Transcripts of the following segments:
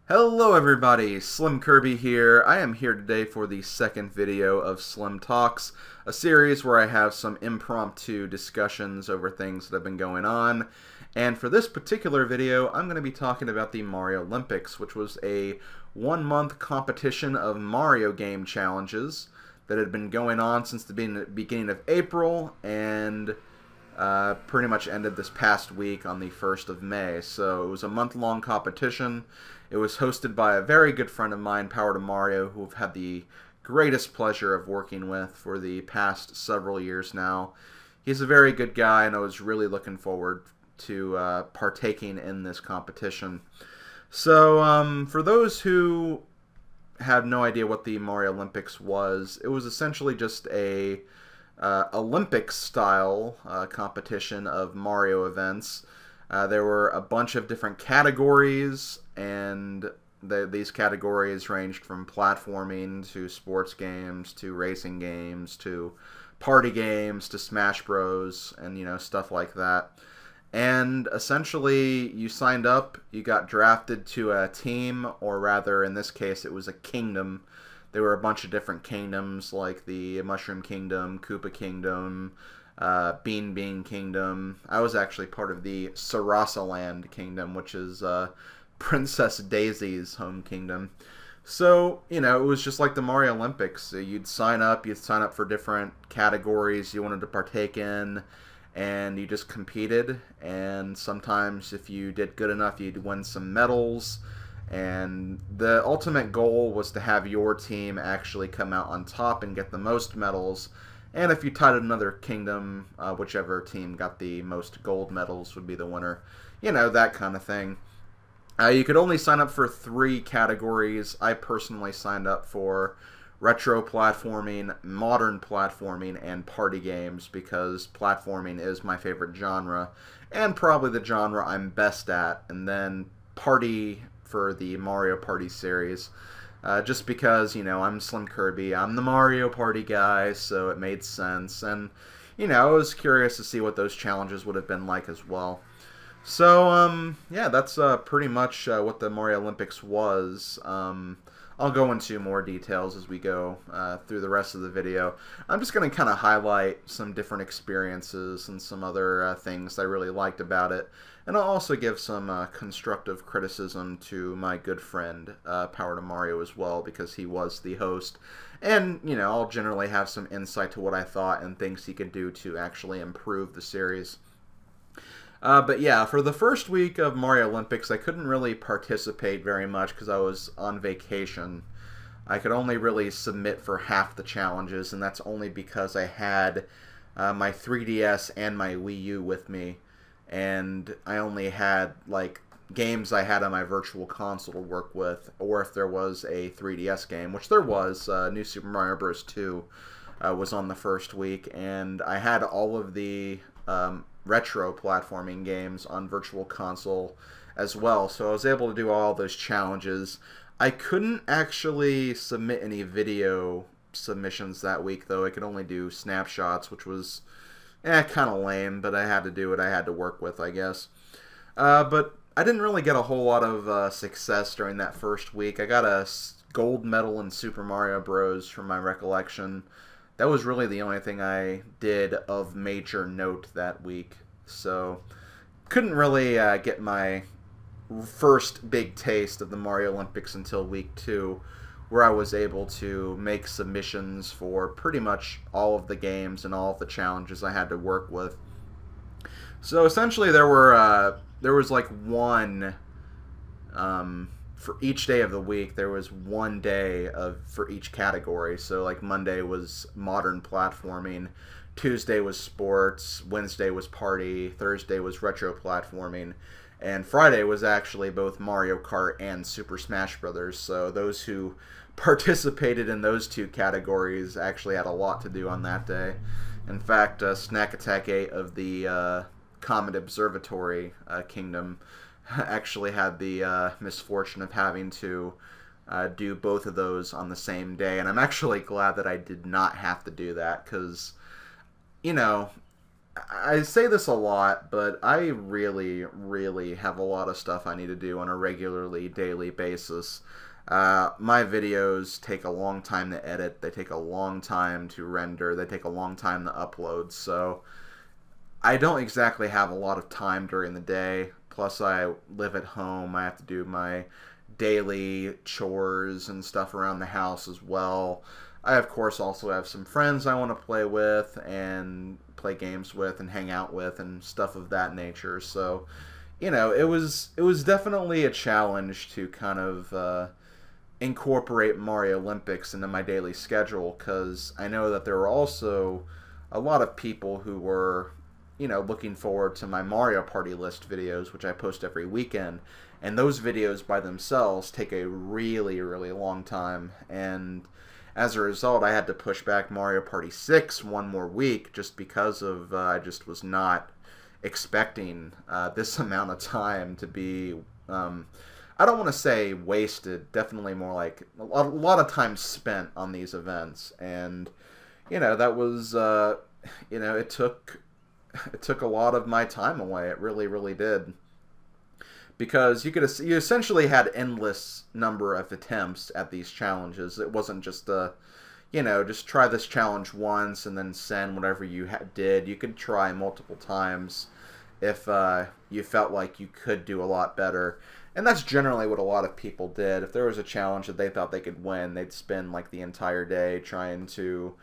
Hello everybody, SlimKirby here. I am here today for the second video of Slim Talks, a series where I have some impromptu discussions over things that have been going on. And for this particular video, I'm going to be talking about the Mariolympics, which was a one-month competition of Mario game challenges that had been going on since the beginning of April and pretty much ended this past week on the 1st of May. So it was a month-long competition. It was hosted by a very good friend of mine, PowerToMario, who I've had the greatest pleasure of working with for the past several years now. He's a very good guy, and I was really looking forward to partaking in this competition. So for those who have no idea what the Mariolympics was, it was essentially just a Olympics-style competition of Mario events. There were a bunch of different categories, and these categories ranged from platforming to sports games to racing games to party games to Smash Bros. And stuff like that. And essentially, you signed up, you got drafted to a team, or rather, in this case, it was a kingdom. There were a bunch of different kingdoms, like the Mushroom Kingdom, Koopa Kingdom, Bean Kingdom. I was actually part of the Sarasaland Kingdom, which is Princess Daisy's home kingdom. So, it was just like the Mario Olympics. You'd sign up for different categories you wanted to partake in, and you just competed. And sometimes, if you did good enough, you'd win some medals. And the ultimate goal was to have your team actually come out on top and get the most medals. And if you tied another kingdom, whichever team got the most gold medals would be the winner. That kind of thing. You could only sign up for 3 categories. I personally signed up for retro platforming, modern platforming, and party games because platforming is my favorite genre and probably the genre I'm best at. And then party for the Mario Party series, just because, I'm SlimKirby, I'm the Mario Party guy, so it made sense, and, I was curious to see what those challenges would have been like as well. So, yeah, that's pretty much what the Mariolympics was. I'll go into more details as we go through the rest of the video. I'm just going to kind of highlight some different experiences and some other things I really liked about it. And I'll also give some constructive criticism to my good friend, PowerToMario, as well, because he was the host. And, I'll generally have some insight to what I thought and things he could do to actually improve the series. But yeah, for the first week of Mariolympics, I couldn't really participate very much because I was on vacation. I could only really submit for half the challenges, and that's only because I had my 3DS and my Wii U with me, and I only had, like, games I had on my virtual console to work with, or if there was a 3DS game, which there was. New Super Mario Bros. 2 was on the first week, and I had all of the retro platforming games on virtual console as well, so I was able to do all those challenges. I couldn't actually submit any video submissions that week, though. I could only do snapshots, which was kind of lame, but I had to do what I had to work with, I guess. But I didn't really get a whole lot of success during that first week. I got a gold medal in Super Mario Bros. From my recollection. That was really the only thing I did of major note that week. So, couldn't really get my first big taste of the Mariolympics until week 2, where I was able to make submissions for pretty much all of the games and all of the challenges I had to work with. So essentially, there was like one for each day of the week. There was one day for each category. So like Monday was modern platforming, Tuesday was sports, Wednesday was party, Thursday was retro platforming, and Friday was actually both Mario Kart and Super Smash Bros. So those who participated in those 2 categories actually had a lot to do on that day. In fact, Snack Attack 8 of the Comet Observatory Kingdom actually had the misfortune of having to do both of those on the same day, and I'm actually glad that I did not have to do that, because I say this a lot, but I really, really have a lot of stuff I need to do on a regularly daily basis. My videos take a long time to edit. They take a long time to render. They take a long time to upload. So I don't exactly have a lot of time during the day. Plus, I live at home. I have to do my daily chores and stuff around the house as well. I, of course, also have some friends I want to play with and play games with and hang out with and stuff of that nature. So, you know, it was definitely a challenge to kind of incorporate Mariolympics into my daily schedule, because I know that there were also a lot of people who were, you know, looking forward to my Mario Party list videos, which I post every weekend. And those videos by themselves take a really, really long time. And as a result, I had to push back Mario Party 6 one more week just because of I just was not expecting this amount of time to be, I don't want to say wasted, definitely more like a lot of time spent on these events. And, you know, that was, you know, it took a lot of my time away. It really, really did. Because you essentially had endless number of attempts at these challenges. It wasn't just you know, just try this challenge once and then send whatever you did. You could try multiple times if you felt like you could do a lot better. And that's generally what a lot of people did. If there was a challenge that they thought they could win, they'd spend like the entire day trying to,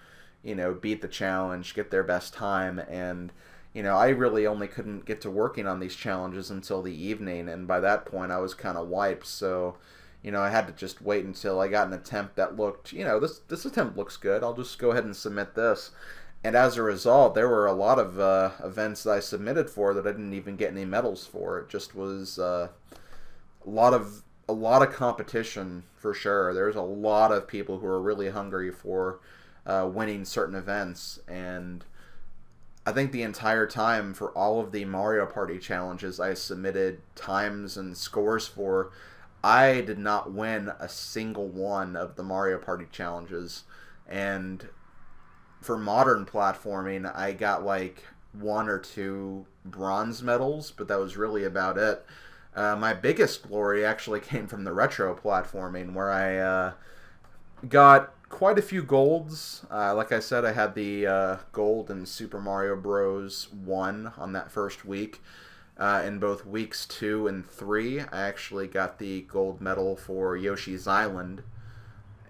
you know, beat the challenge, get their best time. And you know, I really only couldn't get to working on these challenges until the evening, and by that point I was kind of wiped. So, you know, I had to just wait until I got an attempt that looked, you know, this attempt looks good. I'll just go ahead and submit this. And as a result, there were a lot of events that I submitted for that I didn't even get any medals for. It just was a lot of competition for sure. There's a lot of people who are really hungry for winning certain events, and I think the entire time for all of the Mario Party challenges I submitted times and scores for, I did not win a single one of the Mario Party challenges. And for modern platforming, I got like 1 or 2 bronze medals, but that was really about it. My biggest glory actually came from the retro platforming, where I got quite a few golds. Like I said, I had the gold in Super Mario Bros. 1 on that first week. In both weeks 2 and 3, I actually got the gold medal for Yoshi's Island,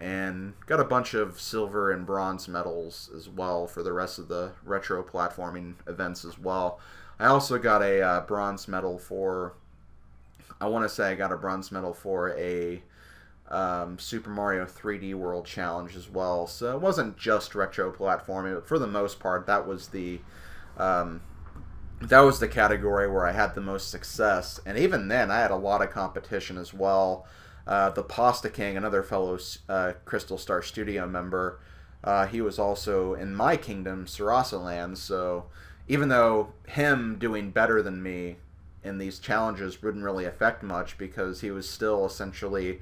and got a bunch of silver and bronze medals as well for the rest of the retro platforming events as well. I also got a bronze medal for, I want to say I got a bronze medal for a Super Mario 3D World Challenge as well. So it wasn't just retro platforming, but for the most part, that was the category where I had the most success. And even then, I had a lot of competition as well. The Pasta King, another fellow Crystal Star Studio member, he was also in my kingdom, Sarasa Land. So even though him doing better than me in these challenges wouldn't really affect much, because he was still essentially,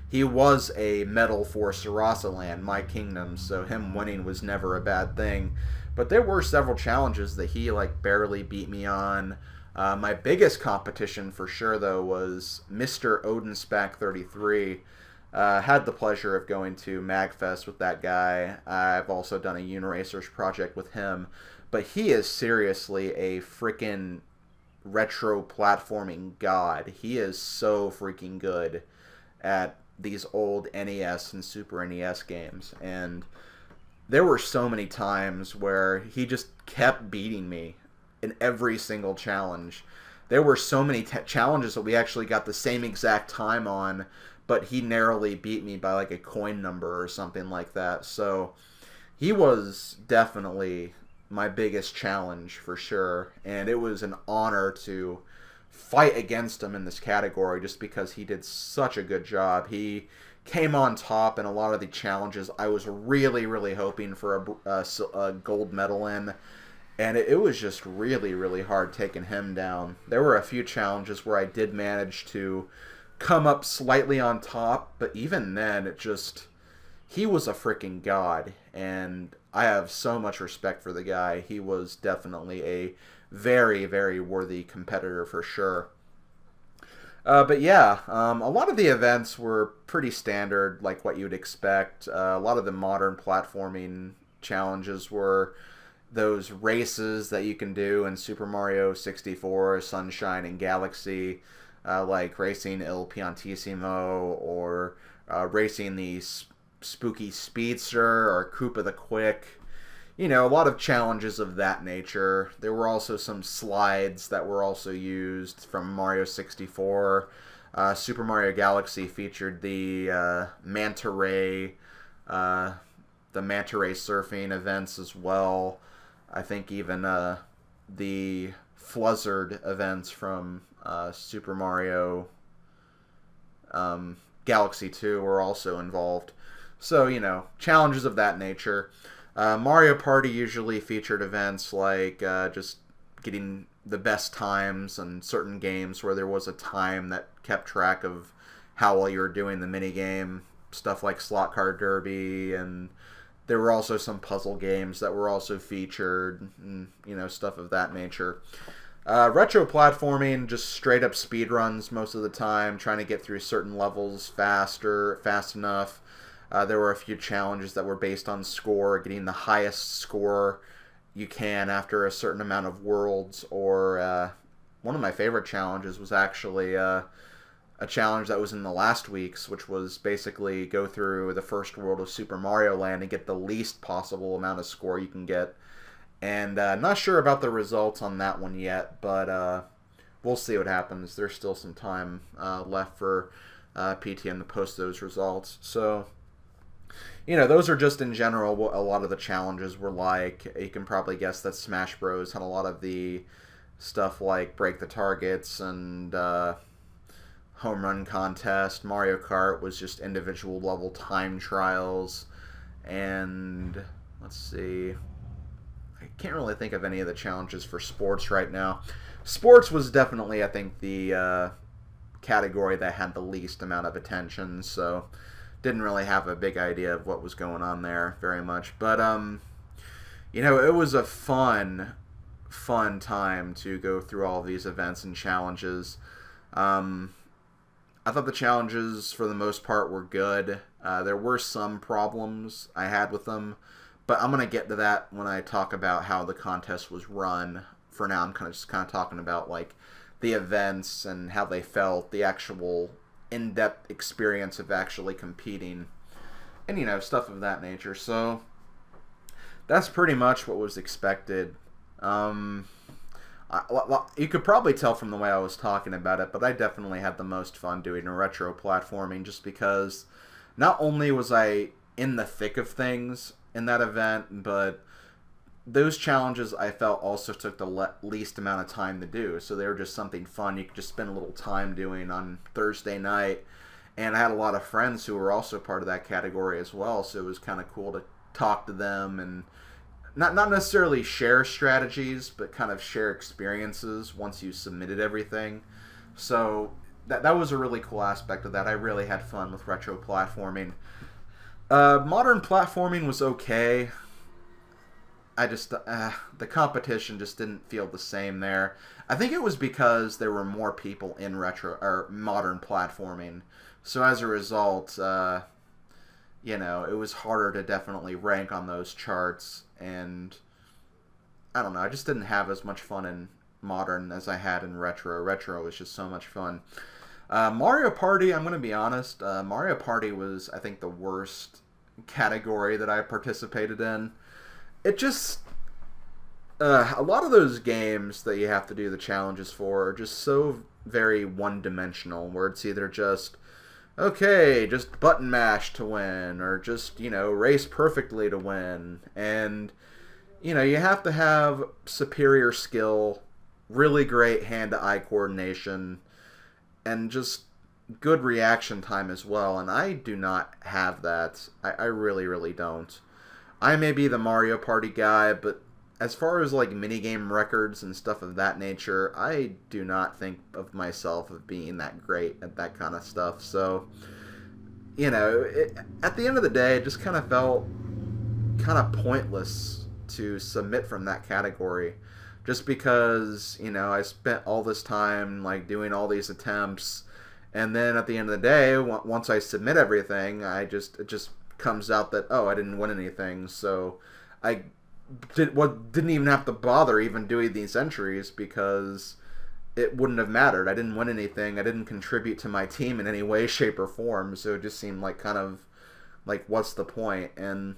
he was a medal for Sarasa Land, my kingdom, so him winning was never a bad thing. But there were several challenges that he like barely beat me on. My biggest competition for sure, though, was Mr. Odinspec 33. Had the pleasure of going to MagFest with that guy. I've also done a Uniracers project with him. But he is seriously a freaking retro platforming god. He is so freaking good at these old NES and Super NES games. And there were so many times where he just kept beating me in every single challenge. There were so many challenges that we actually got the same exact time on, but he narrowly beat me by like a coin number or something like that. So he was definitely my biggest challenge for sure, and it was an honor to fight against him in this category just because he did such a good job. He came on top in a lot of the challenges I was really, really hoping for a gold medal in, and it was just really, really hard taking him down. There were a few challenges where I did manage to come up slightly on top, but even then, it just, he was a freaking god, and I have so much respect for the guy. He was definitely a very, very worthy competitor for sure. But yeah, a lot of the events were pretty standard, like what you'd expect. A lot of the modern platforming challenges were those races that you can do in Super Mario 64, Sunshine, and Galaxy, like racing Il Piantissimo or racing the Spooky Speedster or Koopa the Quick. You know, a lot of challenges of that nature. There were also some slides that were also used from Mario 64. Super Mario Galaxy featured the Manta Ray surfing events as well. I think even the Fluzzard events from Super Mario Galaxy 2 were also involved. So, you know, challenges of that nature. Mario Party usually featured events like just getting the best times on certain games where there was a time that kept track of how well you were doing the minigame. Stuff like Slot Car Derby, and there were also some puzzle games that were also featured, and, you know, stuff of that nature. Retro platforming, just straight up speed runs most of the time, trying to get through certain levels fast enough. There were a few challenges that were based on score, getting the highest score you can after a certain amount of worlds. Or one of my favorite challenges was actually a challenge that was in the last week's, which was basically go through the first world of Super Mario Land and get the least possible amount of score you can get. And not sure about the results on that one yet, but we'll see what happens. There's still some time left for PTN to post those results. So, you know, those are just in general what a lot of the challenges were like. You can probably guess that Smash Bros. Had a lot of the stuff like break the targets and home run contest. Mario Kart was just individual level time trials. And let's see, I can't really think of any of the challenges for sports right now. Sports was definitely, I think, the category that had the least amount of attention, so didn't really have a big idea of what was going on there very much. But, you know, it was a fun time to go through all these events and challenges. I thought the challenges, for the most part, were good. There were some problems I had with them, but I'm going to get to that when I talk about how the contest was run. For now, I'm kind of talking about, like, the events and how they felt, the actual in-depth experience of actually competing, and, you know, stuff of that nature. So that's pretty much what was expected. You could probably tell from the way I was talking about it, but I definitely had the most fun doing retro platforming, just because not only was I in the thick of things in that event, but those challenges I felt also took the least amount of time to do. So they were just something fun you could just spend a little time doing on Thursday night. And I had a lot of friends who were also part of that category as well, so it was kind of cool to talk to them and not necessarily share strategies, but kind of share experiences once you submitted everything. So that was a really cool aspect of that. I really had fun with retro platforming. Modern platforming was okay. I just, the competition just didn't feel the same there. I think it was because there were more people in retro or modern platforming. So as a result, you know, it was harder to definitely rank on those charts. And I don't know, I just didn't have as much fun in modern as I had in retro. Retro was just so much fun. Mario Party, I'm going to be honest, Mario Party was, I think, the worst category that I participated in. It just, a lot of those games that you have to do the challenges for are just so very one-dimensional, where it's either just, okay, just button mash to win, or just, you know, race perfectly to win. And, you know, you have to have superior skill, really great hand-to-eye coordination, and just good reaction time as well. And I do not have that. I really, really don't. I may be the Mario Party guy, but as far as like minigame records and stuff of that nature, I do not think of myself as being that great at that kind of stuff. So at the end of the day, it just kind of felt kind of pointless to submit from that category. Just because, I spent all this time, like, doing all these attempts, and then at the end of the day, once I submit everything, it just comes out that, oh, I didn't win anything, so I didn't even have to bother even doing these entries because it wouldn't have mattered. I didn't win anything. I didn't contribute to my team in any way, shape, or form, so it just seemed like kind of like, what's the point? And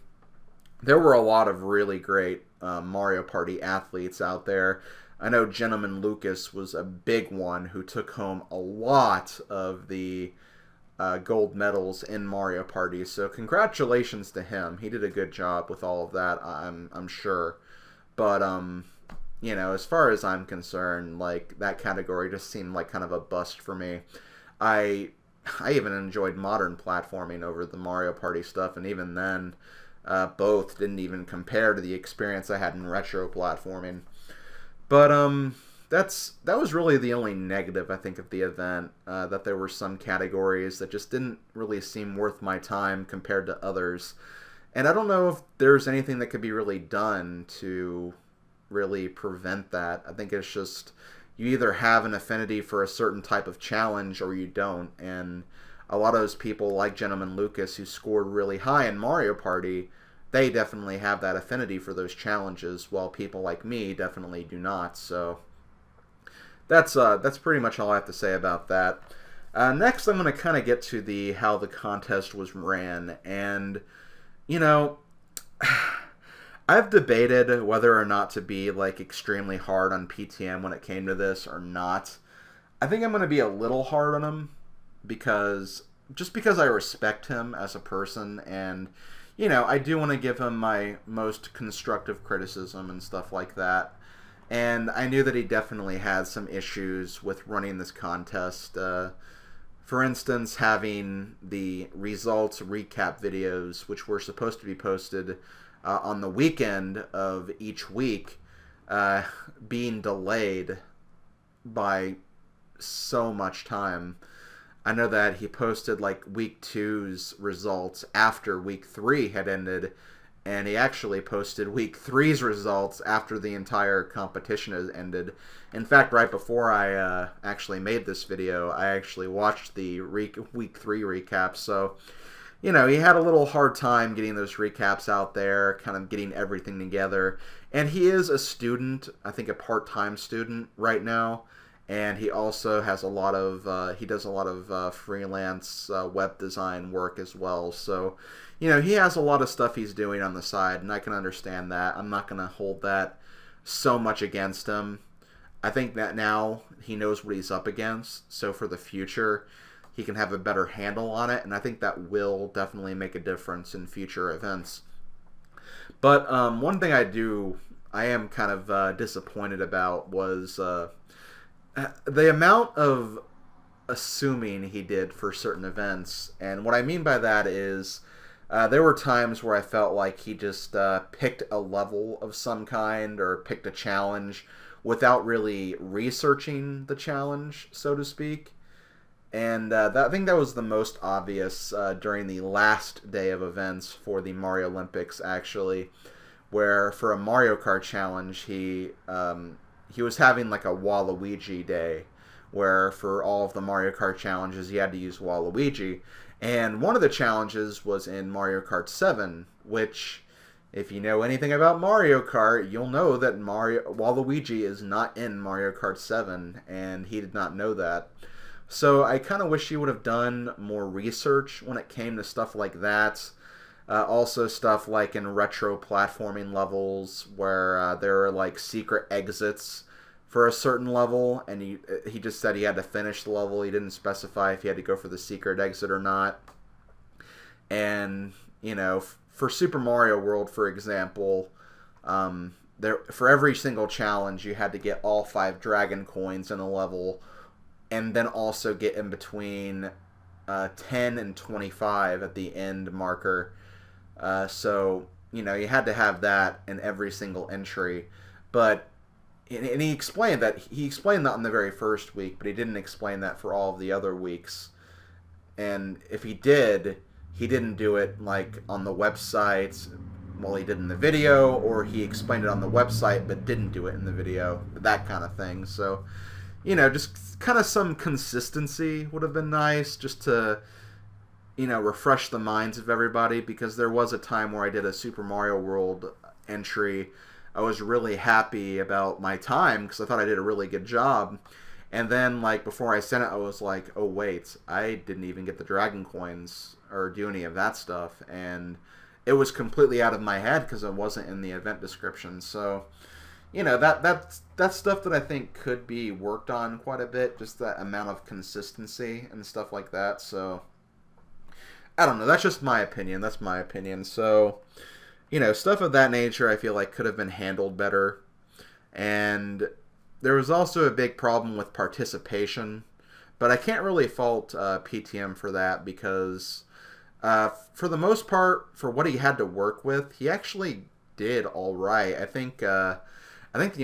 there were a lot of really great Mario Party athletes out there. I know Gentleman Lucas was a big one who took home a lot of the gold medals in Mario Party. So congratulations to him. He did a good job with all of that, I'm sure. But as far as I'm concerned, like, that category just seemed like kind of a bust for me. I even enjoyed modern platforming over the Mario Party stuff, and even then, both didn't even compare to the experience I had in retro platforming. But that was really the only negative, I think, of the event, that there were some categories that just didn't really seem worth my time compared to others. And I don't know if there's anything that could be really done to really prevent that. I think it's just, you either have an affinity for a certain type of challenge or you don't. And a lot of those people, like Gentleman Lucas, who scored really high in Mario Party, they definitely have that affinity for those challenges, while people like me definitely do not. So that's pretty much all I have to say about that. Next, I'm going to kind of get to how the contest was ran. And, I've debated whether or not to be, like, extremely hard on PTM when it came to this or not. I think I'm going to be a little hard on him because I respect him as a person, and I do want to give him my most constructive criticism and stuff like that. And I knew that he definitely had some issues with running this contest. For instance, having the results recap videos, which were supposed to be posted on the weekend of each week, being delayed by so much time. I know that he posted, like, week 2's results after week 3 had ended, and he actually posted week 3's results after the entire competition has ended. In fact, right before I actually made this video, I actually watched the week 3 recap, so, he had a little hard time getting those recaps out there, kind of getting everything together. And he is a student, I think a part-time student right now. And he also has he does a lot of freelance web design work as well. So, he has a lot of stuff he's doing on the side, and I can understand that. I'm not going to hold that so much against him. I think that now he knows what he's up against, so for the future, he can have a better handle on it, and I think that will definitely make a difference in future events. But one thing I am kind of disappointed about was the amount of assuming he did for certain events. And what I mean by that is there were times where I felt like he just picked a level of some kind or picked a challenge without really researching the challenge, so to speak. And I think that was the most obvious during the last day of events for the Mariolympics, actually, where for a Mario Kart challenge, he was having like a Waluigi day, where for all of the Mario Kart challenges, he had to use Waluigi. And one of the challenges was in Mario Kart 7, which, if you know anything about Mario Kart, you'll know that Waluigi is not in Mario Kart 7, and he did not know that. So I kind of wish he would have done more research when it came to stuff like that. Also stuff like in retro platforming levels where there are like secret exits for a certain level, and he just said he had to finish the level. He didn't specify if he had to go for the secret exit or not. And, for Super Mario World, for example, for every single challenge, you had to get all 5 dragon coins in a level, and then also get in between 10 and 25 at the end marker. So, you had to have that in every single entry. But, and he explained that on the very first week, but he didn't explain that for all of the other weeks. And if he did, he didn't do it like on the website while he did in the video, or he explained it on the website but didn't do it in the video, that kind of thing. So, you know, just kind of some consistency would have been nice, just to, you know, refresh the minds of everybody, because there was a time where I did a Super Mario World entry. I was really happy about my time because I thought I did a really good job. And then, like, before I sent it, I was like, oh, wait, I didn't even get the Dragon Coins or do any of that stuff. And it was completely out of my head because it wasn't in the event description. So, you know, that's stuff that I think could be worked on quite a bit, just that amount of consistency and stuff like that. So, I don't know. That's just my opinion. That's my opinion. So, you know, stuff of that nature I feel like could have been handled better. And there was also a big problem with participation, but I can't really fault PTM for that, because for the most part, for what he had to work with, he actually did all right. I think the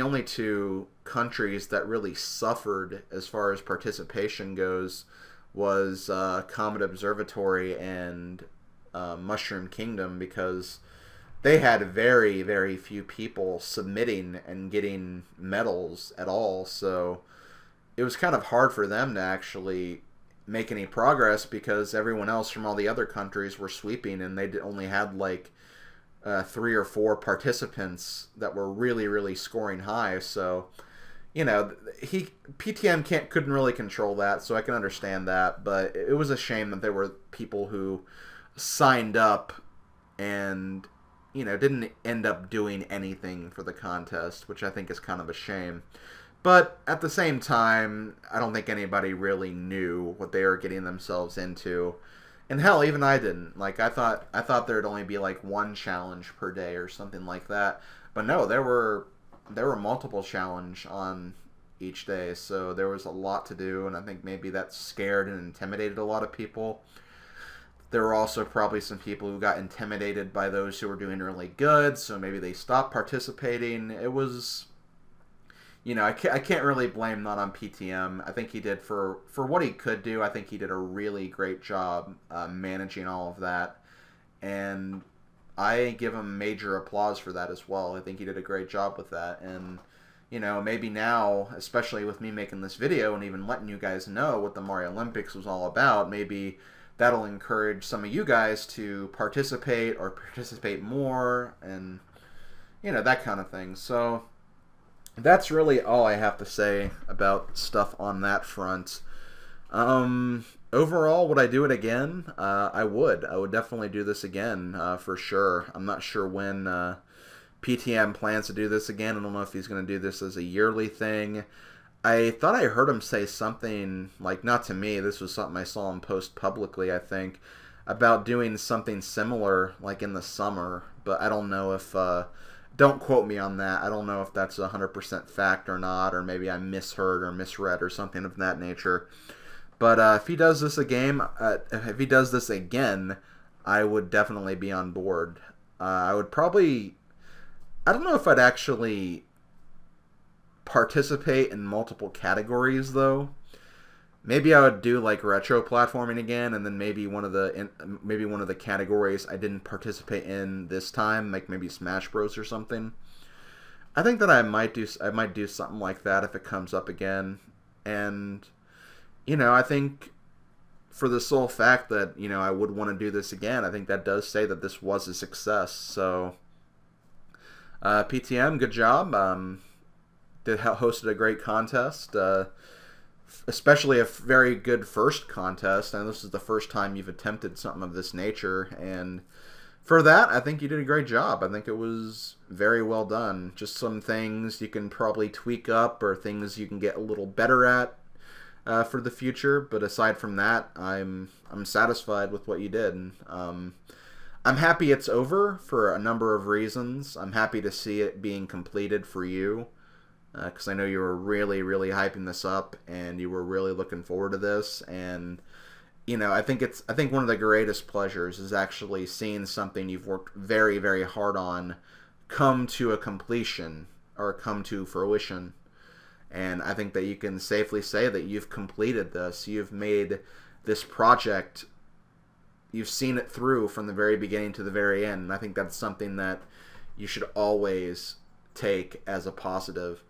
only two countries that really suffered as far as participation goes was Comet Observatory and Mushroom Kingdom, because they had very, very few people submitting and getting medals at all. So it was kind of hard for them to actually make any progress, because everyone else from all the other countries were sweeping, and they only had like 3 or 4 participants that were really, really scoring high. So, you know, PTM couldn't really control that, so I can understand that. But it was a shame that there were people who signed up and, you know, didn't end up doing anything for the contest, which I think is kind of a shame. But at the same time, I don't think anybody really knew what they were getting themselves into. And hell, even I didn't. Like, I thought there'd only be like 1 challenge per day or something like that. But no, there were multiple challenge on each day, so there was a lot to do, and I think maybe that scared and intimidated a lot of people. There were also probably some people who got intimidated by those who were doing really good, so maybe they stopped participating. It was, you know, I can't really blame that on PTM. I think he did, for what he could do, I think he did a really great job managing all of that. And I give him major applause for that as well. I think he did a great job with that. And, you know, maybe now, especially with me making this video and even letting you guys know what the Mariolympics was all about, maybe that'll encourage some of you guys to participate or participate more, and, you know, that kind of thing. So that's really all I have to say about stuff on that front. Overall, would I do it again? I would. I would definitely do this again, for sure. I'm not sure when PTM plans to do this again. I don't know if he's going to do this as a yearly thing. I thought I heard him say something, like, not to me, this was something I saw him post publicly, I think, about doing something similar, like, in the summer. But I don't know if, don't quote me on that. I don't know if that's 100% fact or not, or maybe I misheard or misread or something of that nature. But if he does this again, I would definitely be on board. I would probably, I don't know if I'd actually participate in multiple categories, though. Maybe I would do like retro platforming again, and then maybe one of the categories I didn't participate in this time, like maybe Smash Bros or something. I think that I might do something like that if it comes up again. And, you know, I think for the sole fact that, you know, I would want to do this again, I think that does say that this was a success. So PTM, good job. Hosted a great contest, especially a very good first contest, and this is the first time you've attempted something of this nature, and for that, I think you did a great job. I think it was very well done. Just some things you can probably tweak up, or things you can get a little better at for the future, but aside from that, I'm satisfied with what you did. I'm happy it's over for a number of reasons. I'm happy to see it being completed for you, because I know you were really, really hyping this up, and you were really looking forward to this. And, you know, I think one of the greatest pleasures is actually seeing something you've worked very, very hard on come to a completion, or come to fruition. And I think that you can safely say that you've completed this. You've made this project, you've seen it through from the very beginning to the very end. And I think that's something that you should always take as a positive.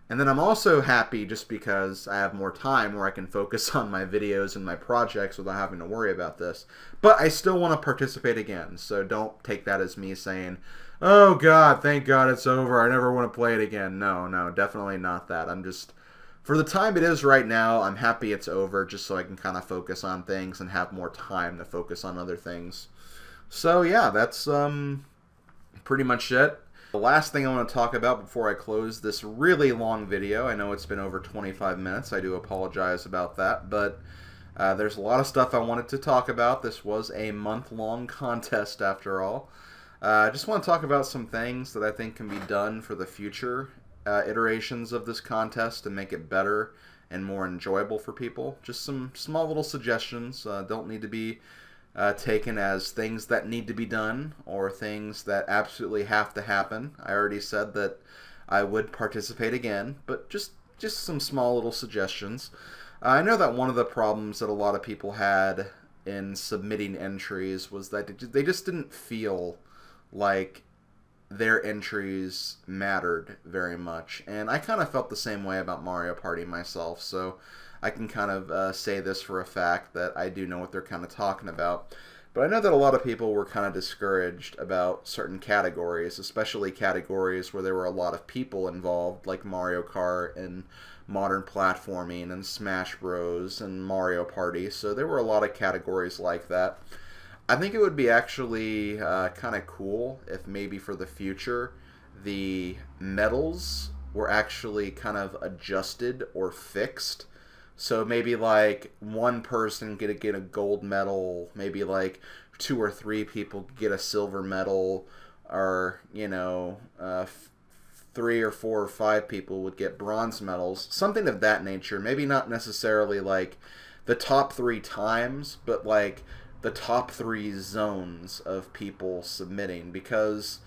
And then I'm also happy just because I have more time where I can focus on my videos and my projects without having to worry about this. But I still want to participate again, so don't take that as me saying, oh God, thank God it's over, I never want to play it again. No, no, definitely not that. I'm just, for the time it is right now, I'm happy it's over just so I can kind of focus on things and have more time to focus on other things. So yeah, that's pretty much it. The last thing I want to talk about before I close this really long video, I know it's been over 25 minutes, I do apologize about that, but there's a lot of stuff I wanted to talk about. This was a month-long contest after all. I just want to talk about some things that I think can be done for the future iterations of this contest to make it better and more enjoyable for people. Just some small little suggestions. Don't need to be taken as things that need to be done or things that absolutely have to happen. I already said that I would participate again, but just some small little suggestions. I know that one of the problems that a lot of people had in submitting entries was that they just didn't feel like their entries mattered very much, and I kind of felt the same way about Mario Party myself, so I can kind of say this for a fact that I do know what they're kind of talking about. But I know that a lot of people were kind of discouraged about certain categories, especially categories where there were a lot of people involved, like Mario Kart and modern platforming and Smash Bros. And Mario Party. So there were a lot of categories like that. I think it would be actually kind of cool if maybe for the future the medals were actually kind of adjusted or fixed. So maybe like one person get a gold medal, maybe like 2 or 3 people get a silver medal, or, you know, 3 or 4 or 5 people would get bronze medals, something of that nature. Maybe not necessarily like the top 3 times, but like the top 3 zones of people submitting, because,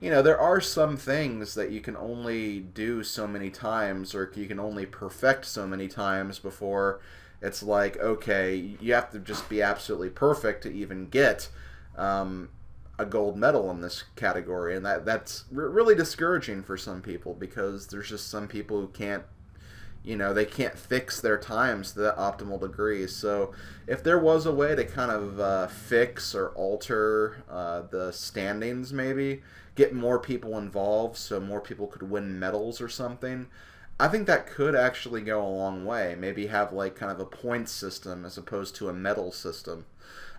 you know, there are some things that you can only do so many times, or you can only perfect so many times before it's like, okay, you have to just be absolutely perfect to even get a gold medal in this category. And that's really discouraging for some people, because there's just some people who can't, you know, they can't fix their times to the optimal degree. So if there was a way to kind of fix or alter the standings, maybe get more people involved so more people could win medals or something, I think that could actually go a long way. Maybe have like kind of a point system as opposed to a medal system.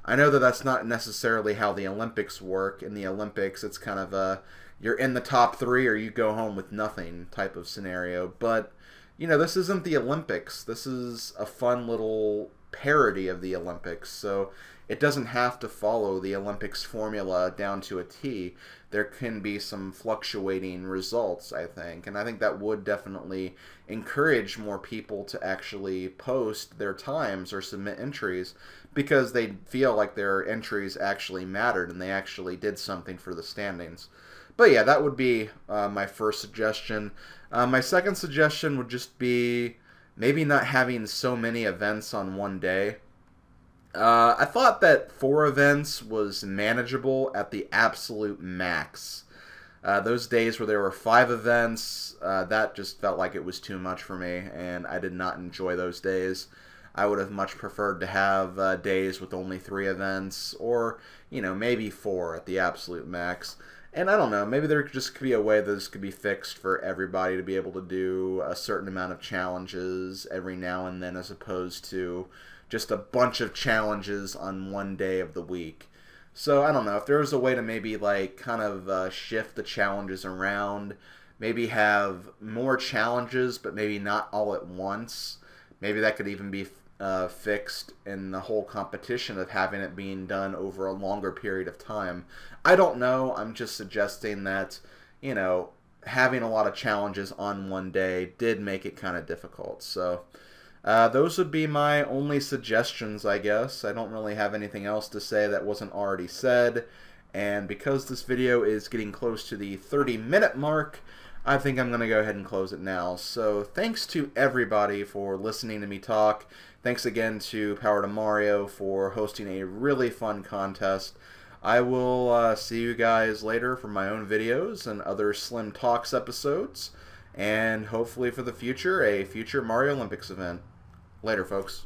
I know that that's not necessarily how the Olympics work. In the Olympics, it's kind of a you're in the top 3 or you go home with nothing type of scenario. But, you know, this isn't the Olympics. This is a fun little parody of the Olympics. So it doesn't have to follow the Olympics formula down to a T. There can be some fluctuating results, I think. And I think that would definitely encourage more people to actually post their times or submit entries, because they feel like their entries actually mattered and they actually did something for the standings. But yeah, that would be my first suggestion. My second suggestion would just be maybe not having so many events on one day. I thought that 4 events was manageable at the absolute max. Those days where there were 5 events, that just felt like it was too much for me, and I did not enjoy those days. I would have much preferred to have days with only 3 events, or, you know, maybe 4 at the absolute max. And I don't know, maybe there just could be a way that this could be fixed for everybody to be able to do a certain amount of challenges every now and then, as opposed to just a bunch of challenges on one day of the week. So I don't know, if there was a way to maybe like kind of shift the challenges around, maybe have more challenges but maybe not all at once. Maybe that could even be fixed in the whole competition of having it being done over a longer period of time. I don't know, I'm just suggesting that, you know, having a lot of challenges on one day did make it kind of difficult. So those would be my only suggestions, I guess. I don't really have anything else to say that wasn't already said. And because this video is getting close to the 30-minute mark, I think I'm going to go ahead and close it now. So thanks to everybody for listening to me talk. Thanks again to PowerToMario for hosting a really fun contest. I will see you guys later for my own videos and other Slim Talks episodes. And hopefully for the future, a future Mario Olympics event. Later, folks.